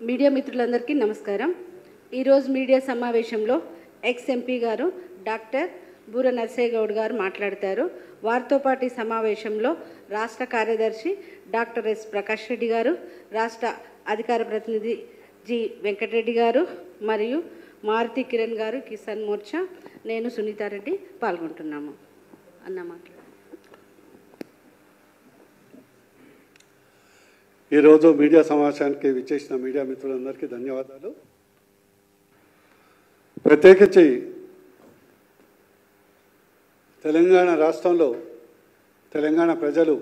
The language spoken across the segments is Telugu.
మీడియా మిత్రులందరికీ నమస్కారం. ఈరోజు మీడియా సమావేశంలో ఎక్స్ ఎంపీ గారు డాక్టర్ బూర నర్సయ్య గౌడ్ గారు మాట్లాడతారు. వారితో పాటు ఈ సమావేశంలో రాష్ట్ర కార్యదర్శి డాక్టర్ ఎస్ ప్రకాష్ రెడ్డి గారు, రాష్ట్ర అధికార ప్రతినిధి జి వెంకటరెడ్డి గారు మరియు మారుతి కిరణ్ గారు, కిసాన్ మోర్చా, నేను సునీతారెడ్డి పాల్గొంటున్నాము. అన్న మాట్లాడు. ఈరోజు మీడియా సమావేశానికి విచ్చేసిన మీడియా మిత్రులందరికీ ధన్యవాదాలు. ప్రత్యేకించి తెలంగాణ రాష్ట్రంలో తెలంగాణ ప్రజలు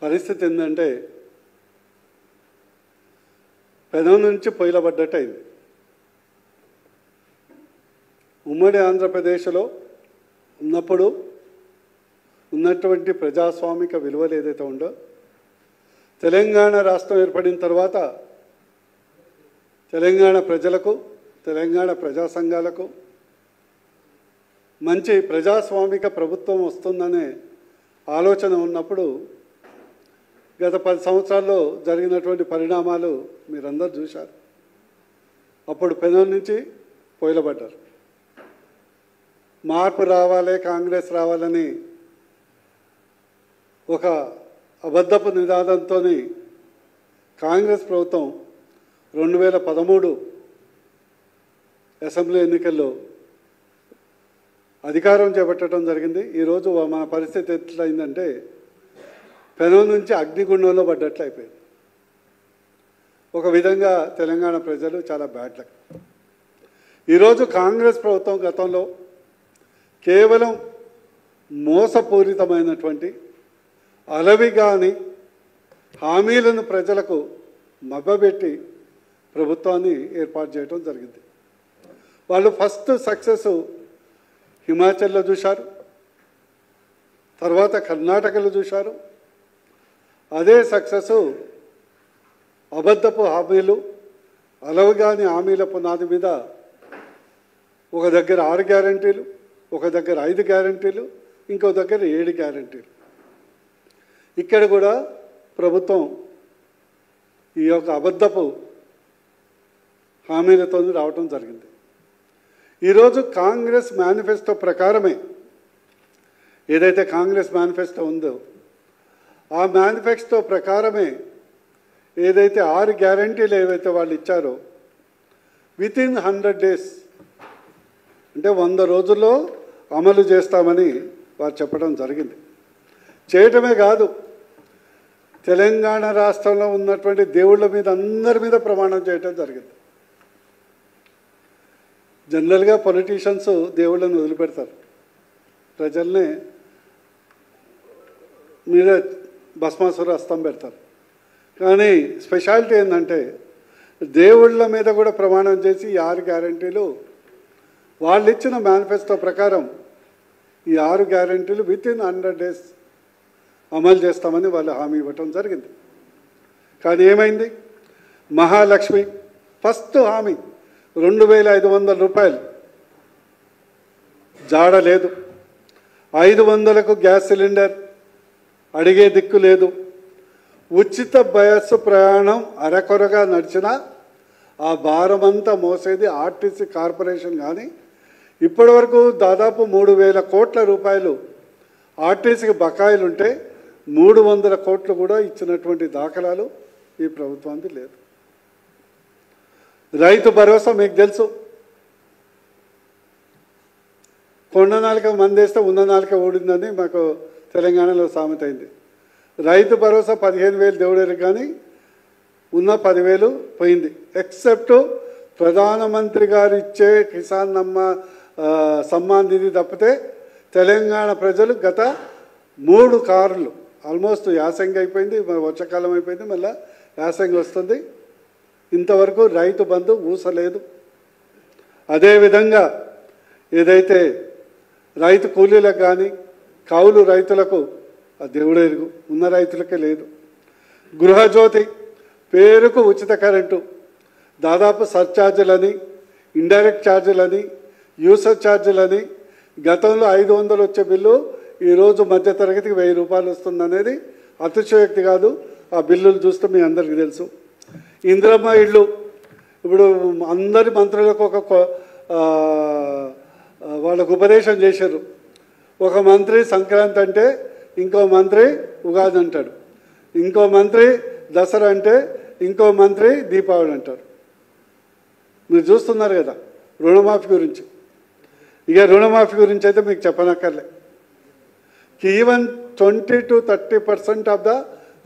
పరిస్థితి ఏంటంటే పెదం నుంచి పొయ్యిలబడ్డట్టు అయింది. ఉమ్మడి ఆంధ్రప్రదేశ్లో ఉన్నప్పుడు ఉన్నటువంటి ప్రజాస్వామిక విలువలు ఏదైతే ఉందో తెలంగాణ రాష్ట్రం ఏర్పడిన తర్వాత తెలంగాణ ప్రజలకు, తెలంగాణ ప్రజా సంఘాలకు మంచి ప్రజాస్వామిక ప్రభుత్వం వస్తుందనే ఆలోచన ఉన్నప్పుడు గత 10 సంవత్సరాల్లో జరిగినటువంటి పరిణామాలు మీరందరూ చూశారు. అప్పుడు పెదం నుంచి పొయ్యిలబడ్డారు. మార్పు రావాలి, కాంగ్రెస్ రావాలని ఒక అబద్ధపు నినాదంతో కాంగ్రెస్ ప్రభుత్వం 2013 అసెంబ్లీ ఎన్నికల్లో అధికారం చేపట్టడం జరిగింది. ఈరోజు మన పరిస్థితి ఎట్లయిందంటే పెనం నుంచి అగ్నిగుండంలో పడ్డట్లు అయిపోయింది. ఒక విధంగా తెలంగాణ ప్రజలు చాలా బ్యాడ్ లక్. ఈరోజు కాంగ్రెస్ ప్రభుత్వం గతంలో కేవలం మోసపూరితమైనటువంటి అలవిగాని హామీలను ప్రజలకు మభ్యపెట్టి ప్రభుత్వాన్ని ఏర్పాటు చేయడం జరిగింది. వాళ్ళు ఫస్ట్ సక్సెస్ హిమాచల్లో చూశారు, తర్వాత కర్ణాటకలో చూశారు. అదే సక్సెస్ అబద్ధపు హామీలు, అలవిగాని హామీల పునాది మీద ఒక దగ్గర 6 గ్యారంటీలు, ఒక దగ్గర 5 గ్యారంటీలు, ఇంకో దగ్గర 7 గ్యారంటీలు. ఇక్కడ కూడా ప్రభుత్వం ఈ యొక్క అబద్ధపు హామీలతో రావటం జరిగింది. ఈరోజు కాంగ్రెస్ మేనిఫెస్టో ప్రకారమే ఏదైతే కాంగ్రెస్ మేనిఫెస్టో ఉందో ఆ మేనిఫెస్టో ప్రకారమే ఏదైతే 6 గ్యారంటీలు ఏవైతే వాళ్ళు ఇచ్చారో వితిన్ 100 days అంటే 100 రోజుల్లో అమలు చేస్తామని వారు చెప్పడం జరిగింది. చేయటమే కాదు, తెలంగాణ రాష్ట్రంలో ఉన్నటువంటి దేవుళ్ళ మీద అందరి మీద ప్రమాణం చేయటం జరిగింది. జనరల్గా పొలిటీషియన్స్ దేవుళ్ళని వదిలిపెడతారు, ప్రజల్ని మీద భస్మాసుర హస్తం పెడతారు. కానీ స్పెషాలిటీ ఏంటంటే దేవుళ్ళ మీద కూడా ప్రమాణం చేసి ఈ 6 గ్యారంటీలు వాళ్ళు ఇచ్చిన మేనిఫెస్టో ప్రకారం ఈ 6 గ్యారంటీలు వితిన్ 100 days అమలు చేస్తామని వాళ్ళు హామీ ఇవ్వటం జరిగింది. కానీ ఏమైంది? మహాలక్ష్మి ఫస్ట్ హామీ 2500 రూపాయలు జాడ లేదు, 500కు గ్యాస్ సిలిండర్ అడిగే దిక్కు లేదు, ఉచిత బస్సు ప్రయాణం అరకొరగా నడిచినా ఆ భారమంతా మోసేది ఆర్టీసీ కార్పొరేషన్. కానీ ఇప్పటి వరకు దాదాపు 3000 కోట్ల రూపాయలు ఆర్టీసీకి బకాయిలుంటే 300 కోట్లు కూడా ఇచ్చినటువంటి దాఖలాలు ఈ ప్రభుత్వానికి లేదు. రైతు భరోసా మీకు తెలుసు, కొండ నాలుక మందేస్తే ఉన్న నాలుక ఊడిందని మాకు తెలంగాణలో సామెత అయింది. రైతు భరోసా 15,000 దేవుడేరు, కానీ ఉన్న 10,000 పోయింది. ఎక్సెప్ట్ ప్రధానమంత్రి గారు ఇచ్చే కిసాన్ సమ్మాన్ నిధి తప్పితే తెలంగాణ ప్రజలు గత 3 కార్లు ఆల్మోస్ట్ యాసంగి అయిపోయింది, వర్షాకాలం అయిపోయింది, మళ్ళీ యాసంగి వస్తుంది, ఇంతవరకు రైతు బంధు ఊసలేదు. అదేవిధంగా ఏదైతే రైతు కూలీలకు కానీ కౌలు రైతులకు ఆ దేవుడెరుగు, ఉన్న రైతులకే లేదు. గృహజ్యోతి పేరుకు ఉచిత కరెంటు, దాదాపు సర్ఛార్జీలని, ఇండైరెక్ట్ ఛార్జీలని, యూసర్ ఛార్జీలని, గతంలో 500 వచ్చే బిల్లు ఈరోజు మధ్యతరగతికి 1000 రూపాయలు వస్తుందనేది అతిశయోక్తి కాదు. ఆ బిల్లులు చూస్తే మీ అందరికీ తెలుసు. ఇందిరమ్మ ఇళ్ళు ఇప్పుడు అందరి మంత్రులకు వాళ్ళకు ఉపదేశం చేశారు. ఒక మంత్రి సంక్రాంతి అంటే ఇంకో మంత్రి ఉగాది అంటాడు, ఇంకో మంత్రి దసరా అంటే ఇంకో మంత్రి దీపావళి అంటారు. మీరు చూస్తున్నారు కదా రుణమాఫీ గురించి. ఇక రుణమాఫీ గురించి అయితే మీకు చెప్పనక్కర్లే. ఈవెన్ 20 to 30% ఆఫ్ ద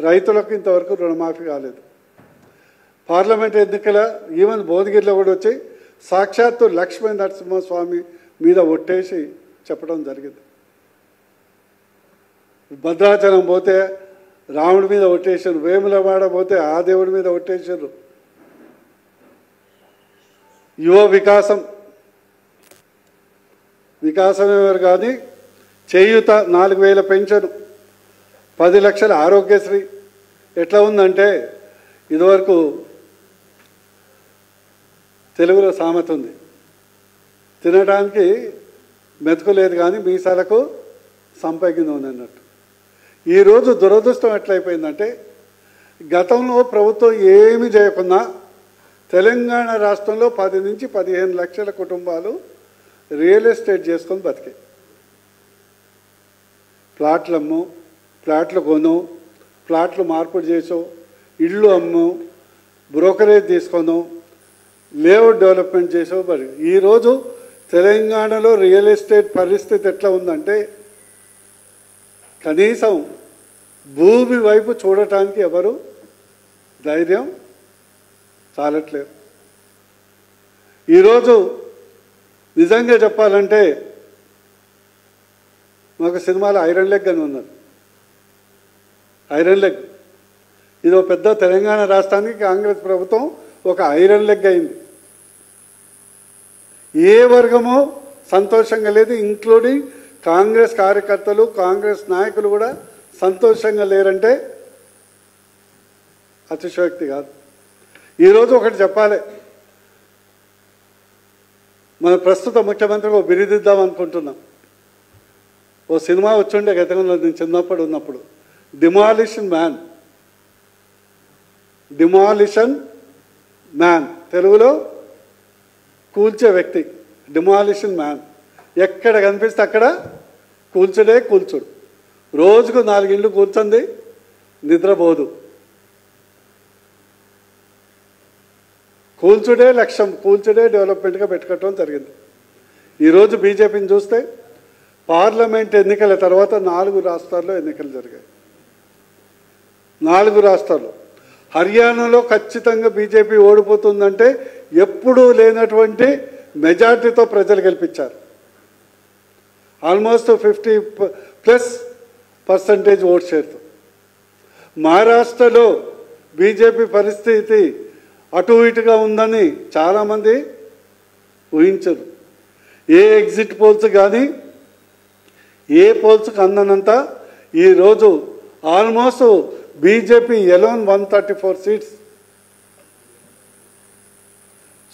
రైతులకు ఇంతవరకు రుణమాఫీ కాలేదు. పార్లమెంట్ ఎన్నికల ఈవెన్ భువనగిరిలో కూడా వచ్చి సాక్షాత్తు లక్ష్మీ నరసింహస్వామి మీద ఒట్టేసి చెప్పడం జరిగింది. భద్రాచలం పోతే రాముడి మీద ఒట్టేశారు, వేములవాడ పోతే ఆ దేవుడి మీద ఒట్టేశారు. యువ వికాసమేవారు కానీ చేయూత 4,000 పెన్షన్, 10 లక్షల ఆరోగ్యశ్రీ. ఎట్లా ఉందంటే ఇదివరకు తెలుగులో సామెత ఉంది, తినడానికి మెతుకు లేదు కానీ మీసాలకు సంపగింది ఉంది అన్నట్టు. ఈరోజు దురదృష్టం ఎట్లయిపోయిందంటే గతంలో ప్రభుత్వం ఏమీ చేయకున్నా తెలంగాణ రాష్ట్రంలో 10 నుంచి 15 లక్షల కుటుంబాలు రియల్ ఎస్టేట్ చేసుకొని బతికాయి. ప్లాట్లు అమ్ము, ప్లాట్లు కొను, ప్లాట్లు మార్పిడి చేసో, ఇళ్ళు అమ్ము, బ్రోకరేజ్ తీసుకోను, లేఅవుట్ డెవలప్మెంట్ చేసో. మరి ఈరోజు తెలంగాణలో రియల్ ఎస్టేట్ పరిస్థితి ఎట్లా ఉందంటే కనీసం భూమి వైపు చూడటానికి ఎవరు ధైర్యం చాలట్లేదు. ఈరోజు నిజంగా చెప్పాలంటే మాకు సినిమాలో ఐరన్ లెగ్ అని ఉన్నది. ఐరన్ లెగ్ ఇది ఒక పెద్ద తెలంగాణ రాష్ట్రానికి కాంగ్రెస్ ప్రభుత్వం ఒక ఐరన్ లెగ్ అయింది. ఏ వర్గమో సంతోషంగా లేదు, ఇంక్లూడింగ్ కాంగ్రెస్ కార్యకర్తలు, కాంగ్రెస్ నాయకులు కూడా సంతోషంగా లేరంటే అతిశయోక్తి కాదు. ఈరోజు ఒకటి చెప్పాలి, మన ప్రస్తుత ముఖ్యమంత్రికి ఒక బిరుదిద్దాం అనుకుంటున్నాం. ఓ సినిమా వచ్చుండే గతంలో నేను చిన్నప్పుడు ఉన్నప్పుడు, డిమాలిషన్ మ్యాన్, తెలుగులో కూల్చే వ్యక్తి, డిమాలిషన్ మ్యాన్. ఎక్కడ కనిపిస్తే అక్కడ కూల్చుడు. రోజుకు 4 ఇళ్ళు కూల్చండి, నిద్రపోదు. కూల్చుడే లక్ష్యం, కూల్చుడే డెవలప్మెంట్గా పెట్టుకోవటం జరిగింది. ఈరోజు బీజేపీని చూస్తే పార్లమెంట్ ఎన్నికల తర్వాత 4 రాష్ట్రాల్లో ఎన్నికలు జరిగాయి. 4 రాష్ట్రాల్లో. హర్యానాలో ఖచ్చితంగా బీజేపీ ఓడిపోతుందంటే ఎప్పుడూ లేనటువంటి మెజార్టీతో ప్రజలు గెలిపించారు. ఆల్మోస్ట్ 50+% ఓట్ షేర్తో. మహారాష్ట్రలో బీజేపీ పరిస్థితి అటు ఇటుగా ఉందని చాలామంది ఊహించరు. ఏ ఎగ్జిట్ పోల్స్ కానీ ఏ పోల్స్కి అందనంత ఈరోజు ఆల్మోస్ట్ బీజేపీ ఎలోన్ 134 సీట్స్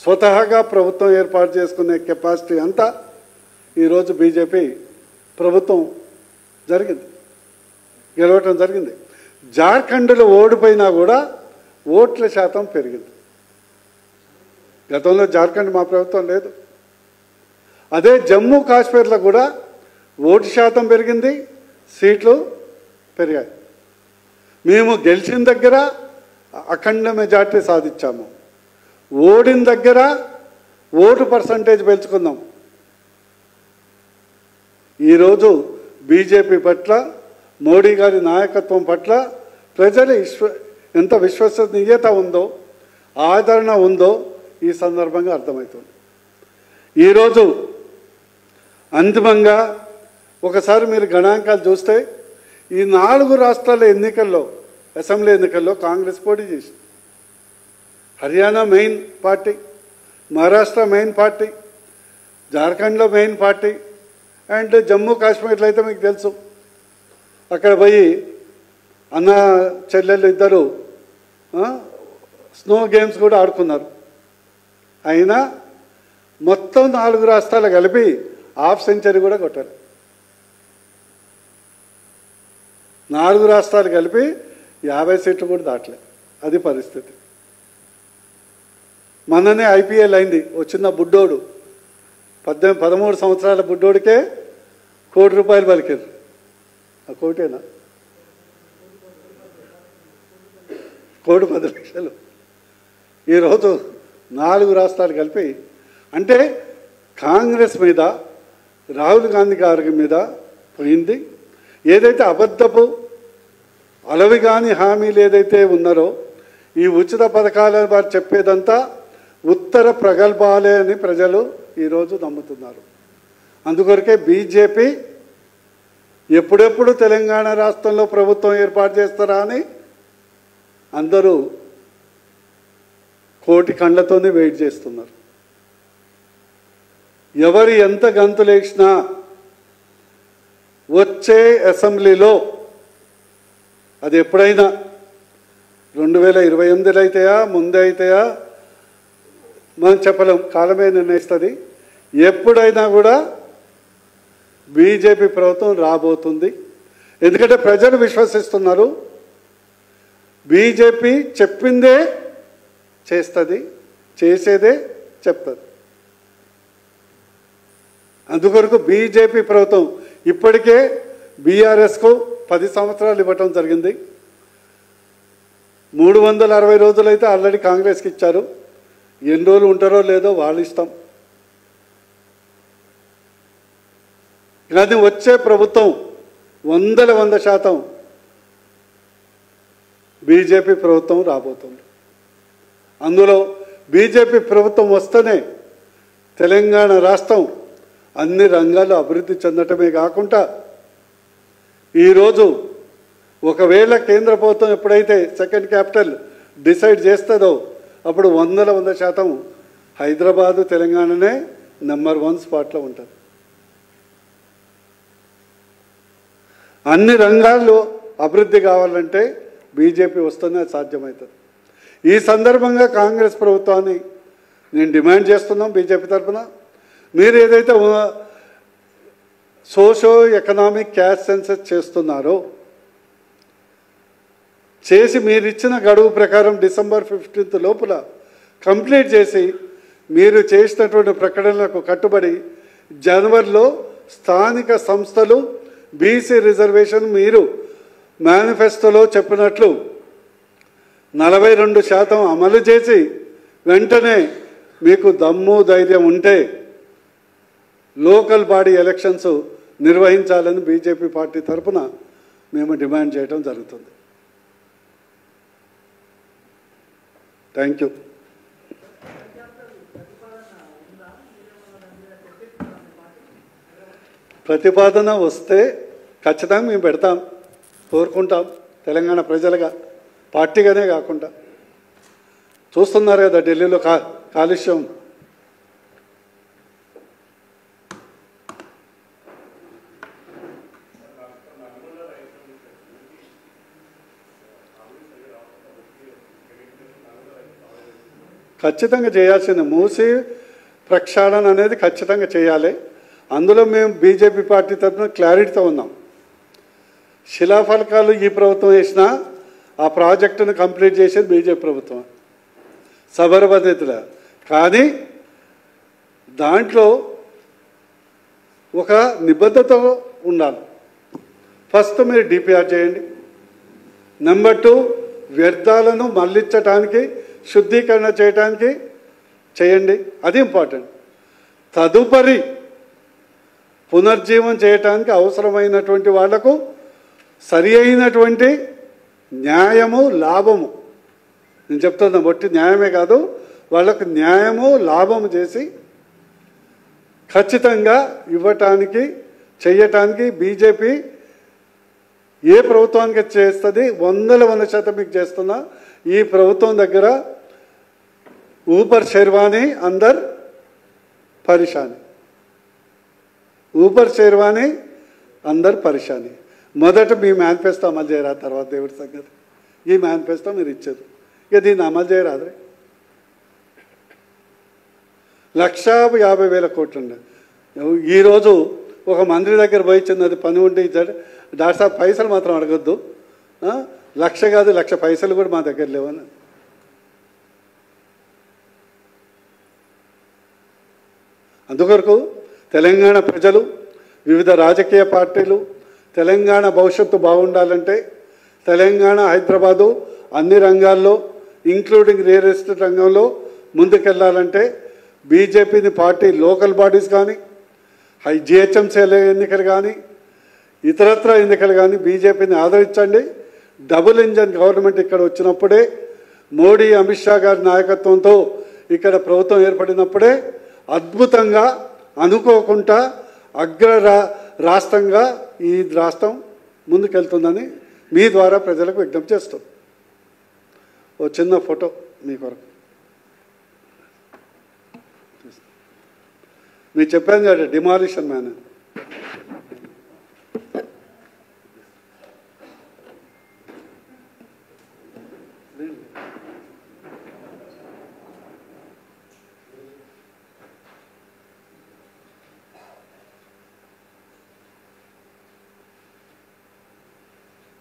స్వతహాగా ప్రభుత్వం ఏర్పాటు చేసుకునే కెపాసిటీ అంతా ఈరోజు బీజేపీ ప్రభుత్వం గెలవటం జరిగింది. జార్ఖండ్లో ఓడిపోయినా కూడా ఓట్ల శాతం పెరిగింది. గతంలో జార్ఖండ్ మా ప్రభుత్వం లేదు. అదే జమ్మూ కాశ్మీర్లో కూడా ఓటు శాతం పెరిగింది, సీట్లు పెరిగాయి. మేము గెలిచిన దగ్గర అఖండ మెజార్టీ సాధించాము, ఓడిన దగ్గర ఓటు పర్సంటేజ్ పెంచుకుందాం. ఈరోజు బీజేపీ పట్ల, మోడీ గారి నాయకత్వం పట్ల ప్రజలు ఎంత విశ్వసనీయత ఉందో, ఆదరణ ఉందో ఈ సందర్భంగా అర్థమవుతుంది. ఈరోజు అంతిమంగా ఒకసారి మీరు గణాంకాలు చూస్తే ఈ 4 రాష్ట్రాల ఎన్నికల్లో, అసెంబ్లీ ఎన్నికల్లో కాంగ్రెస్ పోటీ చేసింది. Haryana main party, Maharashtra main party, జార్ఖండ్లో మెయిన్ పార్టీ, అండ్ జమ్మూ కాశ్మీర్లో అయితే మీకు తెలుసు అక్కడ పోయి అన్న చెల్లెళ్ళు ఇద్దరు స్నో గేమ్స్ కూడా ఆడుకున్నారు. అయినా మొత్తం 4 రాష్ట్రాలు కలిపి హాఫ్ సెంచరీ కూడా కొట్టారు. 4 రాష్ట్రాలు కలిపి 50 సీట్లు కూడా దాటలే. అది పరిస్థితి. మొన్ననే ఐపీఎల్ అయింది. వచ్చిన బుడ్డోడు 13 సంవత్సరాల బుడ్డోడికే ₹1 కోటి పలికారు. ఆ కోటేనా? 1,10,00,000. ఈరోజు 4 రాష్ట్రాలు కలిపి, అంటే కాంగ్రెస్ మీద, రాహుల్ గాంధీ గారి మీద పోయింది. ఏదైతే అబద్ధపు అలవిగాని హామీలు ఏదైతే ఉన్నారో, ఈ ఉచిత పథకాల వారు చెప్పేదంతా ఉత్తర ప్రగల్భాలే అని ప్రజలు ఈరోజు నమ్ముతున్నారు. అందుకొరకే బీజేపీ ఎప్పుడెప్పుడు తెలంగాణ రాష్ట్రంలో ప్రభుత్వం ఏర్పాటు చేస్తారా అని అందరూ కోటి కళ్ళతోనే వెయిట్ చేస్తున్నారు. ఎవరు ఎంత గంతులేసినా వచ్చే అసెంబ్లీలో అది ఎప్పుడైనా 2028 అయితాయా, ముందే అయితాయా మనం చెప్పలేం, కాలమే నిర్ణయిస్తుంది. ఎప్పుడైనా కూడా బీజేపీ ప్రభుత్వం రాబోతుంది. ఎందుకంటే ప్రజలు విశ్వసిస్తున్నారు. బీజేపీ చెప్పిందే చేస్తుంది, చేసేదే చెప్తుంది. అందుకొరకు బీజేపీ ప్రభుత్వం ఇప్పటికే బీఆర్ఎస్కు 10 సంవత్సరాలు ఇవ్వటం జరిగింది. 360 రోజులైతే ఆల్రెడీ కాంగ్రెస్కి ఇచ్చారు. ఎన్ని రోజులు ఉంటారో లేదో వాళ్ళ ఇష్టం. కానీ వచ్చే ప్రభుత్వం 100% బీజేపీ ప్రభుత్వం రాబోతుంది. అందులో బీజేపీ ప్రభుత్వం వస్తేనే తెలంగాణ రాష్ట్రం అన్ని రంగాల్లో అభివృద్ధి చెందటమే కాకుండా, ఈరోజు ఒకవేళ కేంద్ర ప్రభుత్వం ఎప్పుడైతే సెకండ్ క్యాపిటల్ డిసైడ్ చేస్తుందో అప్పుడు 100% హైదరాబాదు తెలంగాణనే నెంబర్ 1 స్పాట్లో ఉంటుంది. అన్ని రంగాల్లో అభివృద్ధి కావాలంటే బీజేపీ వస్తేనే సాధ్యమవుతుంది. ఈ సందర్భంగా కాంగ్రెస్ ప్రభుత్వాన్ని నేను డిమాండ్ చేస్తున్నాం. బీజేపీ తరఫున మీరు ఏదైతే సోషో ఎకనామిక్ క్యాస్ట్ సెన్సస్ చేస్తున్నారో చేసి మీరు ఇచ్చిన గడువు ప్రకారం December 15 లోపల కంప్లీట్ చేసి మీరు చేసినటువంటి ప్రకటనలకు కట్టుబడి జనవరిలో స్థానిక సంస్థలు బీసీ రిజర్వేషన్ మీరు మేనిఫెస్టోలో చెప్పినట్లు 42% అమలు చేసి వెంటనే మీకు దమ్ము ధైర్యం ఉంటే లోకల్ బాడీ ఎలక్షన్స్ నిర్వహించాలని బీజేపీ పార్టీ తరఫున మేము డిమాండ్ చేయడం జరుగుతుంది. Thank you. ప్రతిపాదన వస్తే ఖచ్చితంగా మేము పెడతాం, కోరుకుంటాం. తెలంగాణ ప్రజలుగా, పార్టీగానే కాకుండా చూస్తున్నారు కదా ఢిల్లీలో కాలుష్యం. ఖచ్చితంగా చేయాల్సింది మూసి ప్రక్షాళన అనేది ఖచ్చితంగా చేయాలి. అందులో మేము బీజేపీ పార్టీ తరఫున క్లారిటీతో ఉన్నాం. శిలాఫలకాలు ఈ ప్రభుత్వం వేసినా ఆ ప్రాజెక్టును కంప్లీట్ చేసేది బీజేపీ ప్రభుత్వం సబర్బతిలో. కానీ దాంట్లో ఒక నిబద్ధత ఉండాలి. ఫస్ట్ మీరు డిపిఆర్ చేయండి. నెంబర్ 2 వ్యర్థాలను మళ్లించడానికి, శుద్ధీకరణ చేయడానికి చేయండి, అది ఇంపార్టెంట్. తదుపరి పునర్జీవం చేయటానికి అవసరమైనటువంటి వాళ్లకు సరి అయినటువంటి న్యాయము, లాభము, నేను చెప్తున్నా బట్టి న్యాయమే కాదు, వాళ్ళకు న్యాయము, లాభము చేసి ఖచ్చితంగా ఇవ్వటానికి, చెయ్యటానికి బీజేపీ ఏ ప్రభుత్వానికి చేస్తుంది 100% మీకు చేస్తున్నా. ఈ ప్రభుత్వం దగ్గర ఊపర్ శర్వాణి అందర్ పరిశాని, ఊపర్ శర్వాణి అందర్ పరిశాని. మొదట మీ మేనిఫెస్టో అమలు చేయరా, తర్వాత దేవుడి సంగతి. ఈ మేనిఫెస్టో మీరు ఇచ్చారు, ఇక దీన్ని అమలు చేయరాదు. 1,50,000 కోట్లు ఉండే. ఈరోజు ఒక మంత్రి దగ్గర పోయి చిన్నది పని ఉంటే ఇచ్చాడు, డాక్టర్ సాబ్ పైసలు మాత్రం అడగొద్దు, 1,00,000 కాదు 1,00,000 పైసలు కూడా మా దగ్గర లేవని. అందుకొరకు తెలంగాణ ప్రజలు, వివిధ రాజకీయ పార్టీలు తెలంగాణ భవిష్యత్తు బాగుండాలంటే తెలంగాణ, హైదరాబాదు అన్ని రంగాల్లో ఇంక్లూడింగ్ రియల్ ఎస్టేట్ రంగంలో ముందుకెళ్లాలంటే బీజేపీని పార్టీ లోకల్ బాడీస్ కానీ, జిహెచ్ఎంసీ ఎన్నికలు కానీ, ఇతరత్ర ఎన్నికలు కానీ బీజేపీని ఆదరించండి. డబుల్ ఇంజన్ గవర్నమెంట్ ఇక్కడ వచ్చినప్పుడే, మోడీ, అమిత్ షా గారి నాయకత్వంతో ఇక్కడ ప్రభుత్వం ఏర్పడినప్పుడే అద్భుతంగా అనుకోకుండా రాష్ట్రంగా ఈ రాష్ట్రం ముందుకెళ్తుందని మీ ద్వారా ప్రజలకు విజ్ఞప్తి చేస్తాం. ఓ చిన్న ఫోటో మీ కొరకు. మీరు చెప్పాను కదా డిమాలిషన్ మ్యాన్.